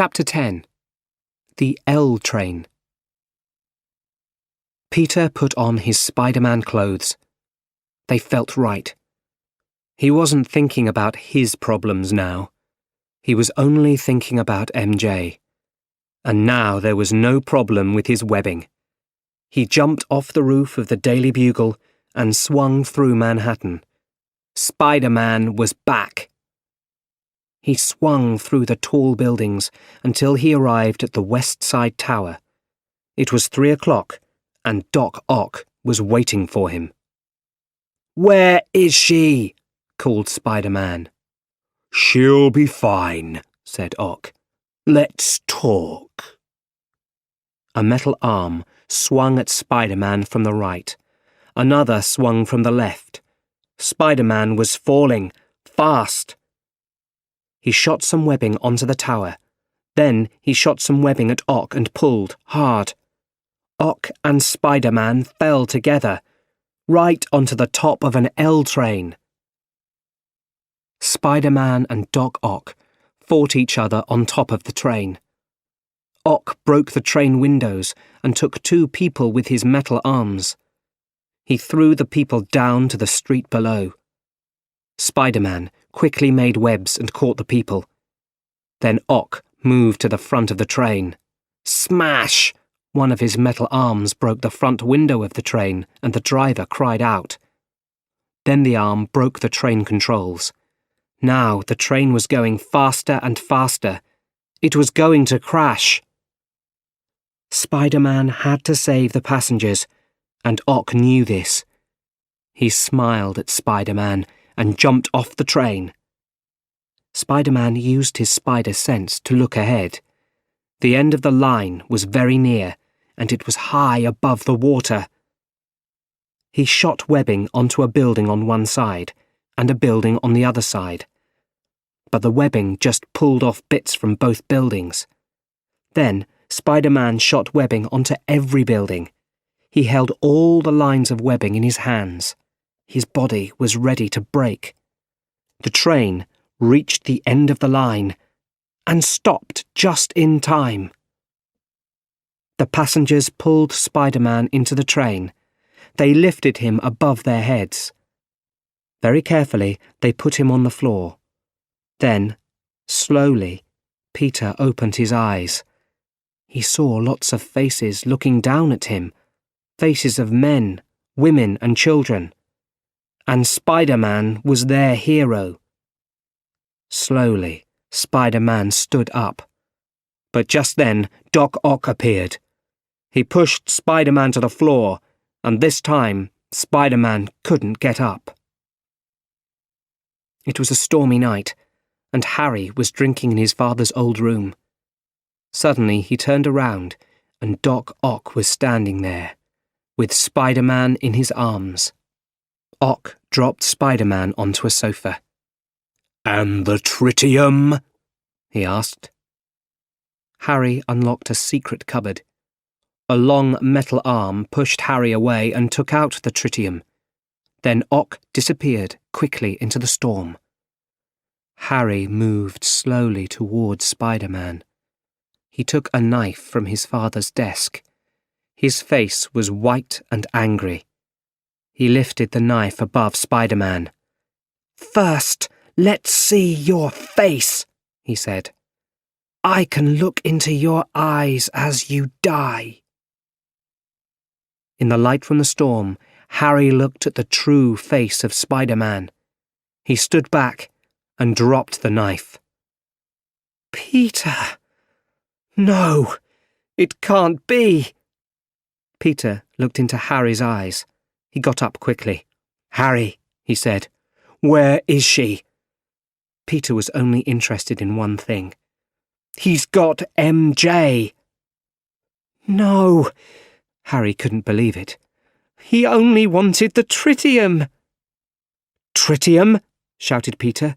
Chapter 10. The L Train. Peter put on his Spider-Man clothes. They felt right. He wasn't thinking about his problems now. He was only thinking about MJ. And now there was no problem with his webbing. He jumped off the roof of the Daily Bugle and swung through Manhattan. Spider-Man was back. He swung through the tall buildings until he arrived at the West Side Tower. It was 3 o'clock, and Doc Ock was waiting for him. "Where is she?" called Spider-Man. "She'll be fine," said Ock. "Let's talk." A metal arm swung at Spider-Man from the right. Another swung from the left. Spider-Man was falling, fast. He shot some webbing onto the tower. Then he shot some webbing at Ock and pulled hard. Ock and Spider-Man fell together, right onto the top of an L train. Spider-Man and Doc Ock fought each other on top of the train. Ock broke the train windows and took 2 people with his metal arms. He threw the people down to the street below. Spider-Man quickly made webs and caught the people. Then Ock moved to the front of the train. Smash! One of his metal arms broke the front window of the train, and the driver cried out. Then the arm broke the train controls. Now the train was going faster and faster. It was going to crash. Spider-Man had to save the passengers, and Ock knew this. He smiled at Spider-Man and jumped off the train. Spider-Man used his spider sense to look ahead. The end of the line was very near, and it was high above the water. He shot webbing onto a building on one side and a building on the other side. But the webbing just pulled off bits from both buildings. Then Spider-Man shot webbing onto every building. He held all the lines of webbing in his hands. His body was ready to break. The train reached the end of the line and stopped just in time. The passengers pulled Spider-Man into the train. They lifted him above their heads. Very carefully, they put him on the floor. Then, slowly, Peter opened his eyes. He saw lots of faces looking down at him, faces of men, women, and children. And Spider-Man was their hero. Slowly, Spider-Man stood up. But just then, Doc Ock appeared. He pushed Spider-Man to the floor, and this time, Spider-Man couldn't get up. It was a stormy night, and Harry was drinking in his father's old room. Suddenly he turned around, and Doc Ock was standing there, with Spider-Man in his arms. Ock dropped Spider-Man onto a sofa. "And the tritium?" he asked. Harry unlocked a secret cupboard. A long metal arm pushed Harry away and took out the tritium. Then Ock disappeared quickly into the storm. Harry moved slowly towards Spider-Man. He took a knife from his father's desk. His face was white and angry. He lifted the knife above Spider-Man. "First, let's see your face," he said. "I can look into your eyes as you die." In the light from the storm, Harry looked at the true face of Spider-Man. He stood back and dropped the knife. "Peter! No, it can't be." Peter looked into Harry's eyes. He got up quickly. "Harry," he said, "where is she?" Peter was only interested in one thing. "He's got MJ." "No," Harry couldn't believe it. "He only wanted the tritium." "Tritium?" shouted Peter.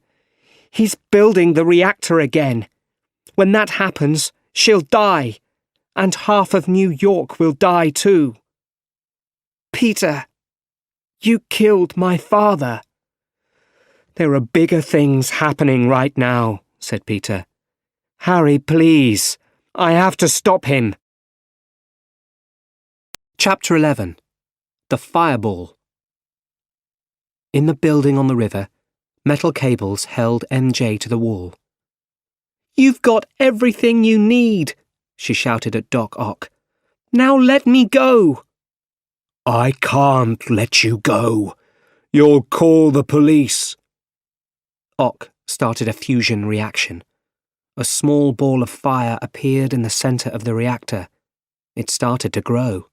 "He's building the reactor again. When that happens, she'll die, and half of New York will die too." "Peter, you killed my father." "There are bigger things happening right now," said Peter. Harry, please. I have to stop him. Chapter 11. The Fireball. In the building on the river, metal cables held MJ to the wall. "You've got everything you need," she shouted at Doc Ock. "Now let me go." "I can't let you go. You'll call the police." Ock started a fusion reaction. A small ball of fire appeared in the centre of the reactor. It started to grow.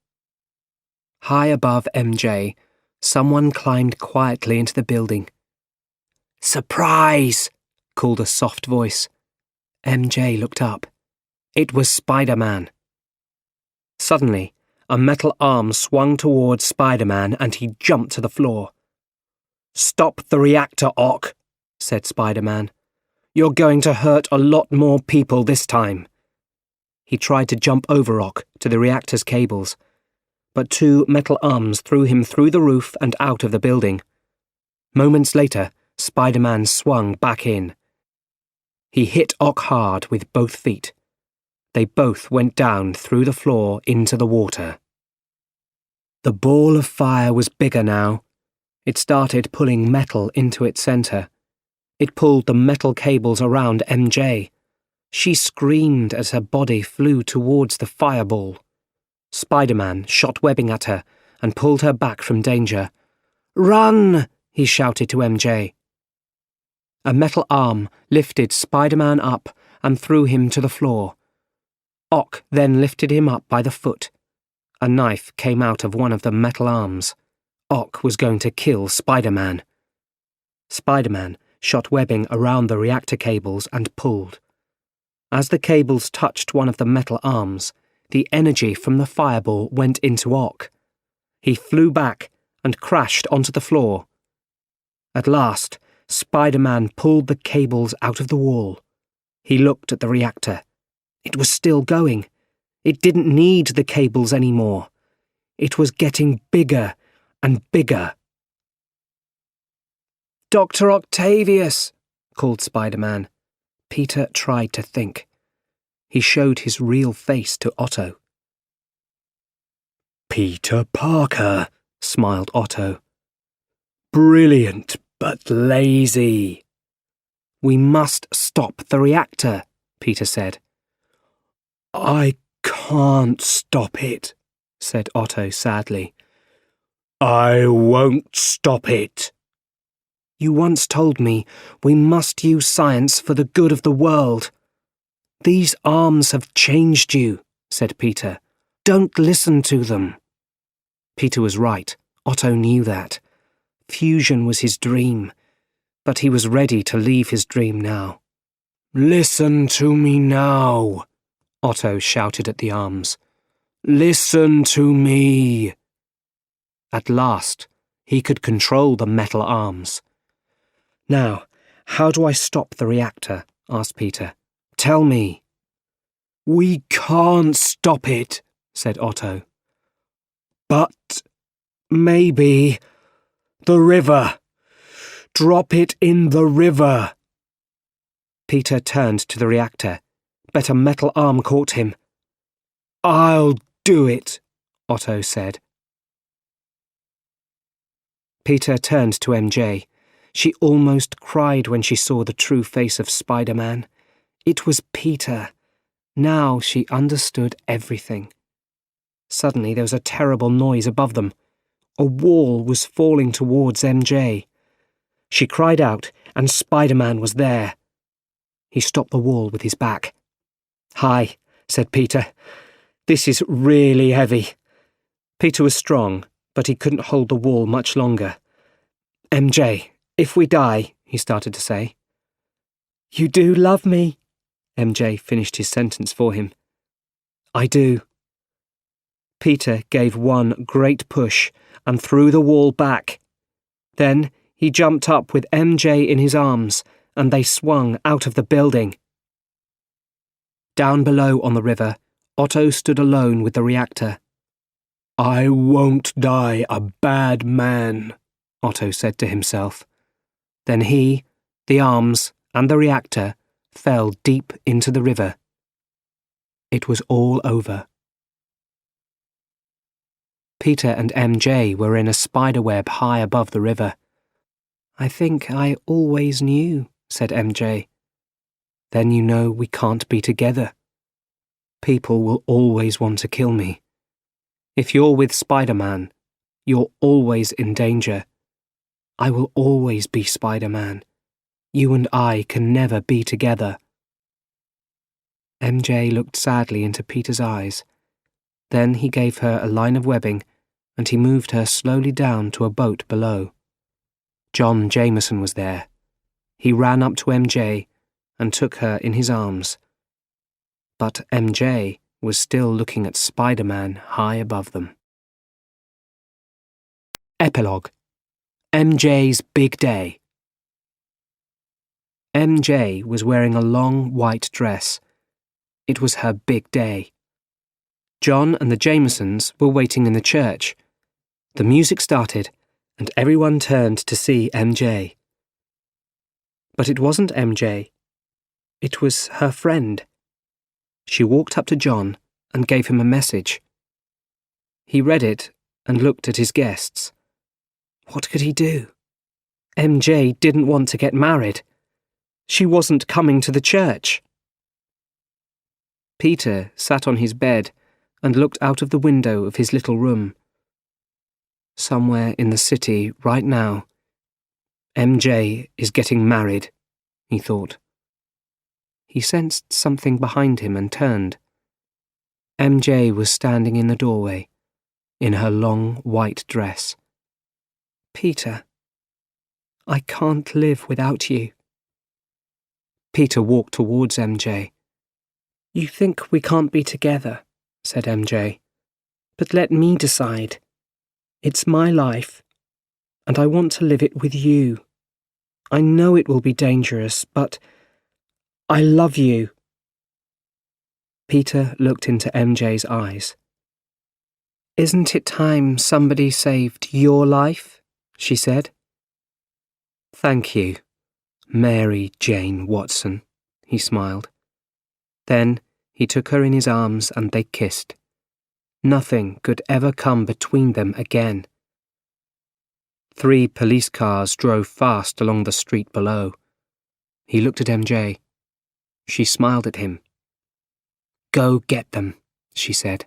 High above MJ, someone climbed quietly into the building. "Surprise!" called a soft voice. MJ looked up. It was Spider-Man. Suddenly, a metal arm swung towards Spider-Man and he jumped to the floor. "Stop the reactor, Ock," said Spider-Man. "You're going to hurt a lot more people this time." He tried to jump over Ock to the reactor's cables, but two metal arms threw him through the roof and out of the building. Moments later, Spider-Man swung back in. He hit Ock hard with both feet. They both went down through the floor into the water. The ball of fire was bigger now. It started pulling metal into its centre. It pulled the metal cables around MJ. She screamed as her body flew towards the fireball. Spider-Man shot webbing at her and pulled her back from danger. "Run!" he shouted to MJ. A metal arm lifted Spider-Man up and threw him to the floor. Ock then lifted him up by the foot. A knife came out of one of the metal arms. Ock was going to kill Spider-Man. Spider-Man shot webbing around the reactor cables and pulled. As the cables touched one of the metal arms, the energy from the fireball went into Ock. He flew back and crashed onto the floor. At last, Spider-Man pulled the cables out of the wall. He looked at the reactor. It was still going. It didn't need the cables anymore. It was getting bigger and bigger. "Dr. Octavius!" called Spider-Man. Peter tried to think. He showed his real face to Otto. "Peter Parker," smiled Otto. "Brilliant, but lazy." "We must stop the reactor," Peter said. "I can't stop it," said Otto sadly. "I won't stop it." "You once told me we must use science for the good of the world." "These arms have changed you," said Peter. "Don't listen to them." Peter was right. Otto knew that. Fusion was his dream, but he was ready to leave his dream now. "Listen to me now," Otto shouted at the arms. "Listen to me." At last, he could control the metal arms. "Now, how do I stop the reactor?" asked Peter. "Tell me." "We can't stop it," said Otto. "But maybe the river. Drop it in the river." Peter turned to the reactor, but a metal arm caught him. "I'll do it," Otto said. Peter turned to MJ. She almost cried when she saw the true face of Spider-Man. It was Peter. Now she understood everything. Suddenly there was a terrible noise above them. A wall was falling towards MJ. She cried out, and Spider-Man was there. He stopped the wall with his back. "Hi," said Peter. "This is really heavy." Peter was strong, but he couldn't hold the wall much longer. "MJ, if we die," he started to say. "You do love me," MJ finished his sentence for him. "I do." Peter gave one great push and threw the wall back. Then he jumped up with MJ in his arms, and they swung out of the building. Down below on the river, Otto stood alone with the reactor. "I won't die a bad man," Otto said to himself. Then he, the arms, and the reactor fell deep into the river. It was all over. Peter and MJ were in a spiderweb high above the river. "I think I always knew," said MJ. "Then you know we can't be together. People will always want to kill me. If you're with Spider-Man, you're always in danger. I will always be Spider-Man. You and I can never be together." MJ looked sadly into Peter's eyes. Then he gave her a line of webbing, and he moved her slowly down to a boat below. John Jameson was there. He ran up to MJ and took her in his arms. But MJ was still looking at Spider-Man high above them. Epilogue. MJ's Big Day. MJ was wearing a long white dress. It was her big day. John and the Jamesons were waiting in the church. The music started, and everyone turned to see MJ. But it wasn't MJ. It was her friend. She walked up to John and gave him a message. He read it and looked at his guests. What could he do? MJ didn't want to get married. She wasn't coming to the church. Peter sat on his bed and looked out of the window of his little room. Somewhere in the city right now, MJ is getting married, he thought. He sensed something behind him and turned. MJ was standing in the doorway, in her long white dress. "Peter, I can't live without you." Peter walked towards MJ. "You think we can't be together," said MJ. "But let me decide. It's my life, and I want to live it with you. I know it will be dangerous, but I love you." Peter looked into MJ's eyes. "Isn't it time somebody saved your life?" she said. "Thank you, Mary Jane Watson," he smiled. Then he took her in his arms and they kissed. Nothing could ever come between them again. 3 police cars drove fast along the street below. He looked at MJ. She smiled at him. "Go get them," she said.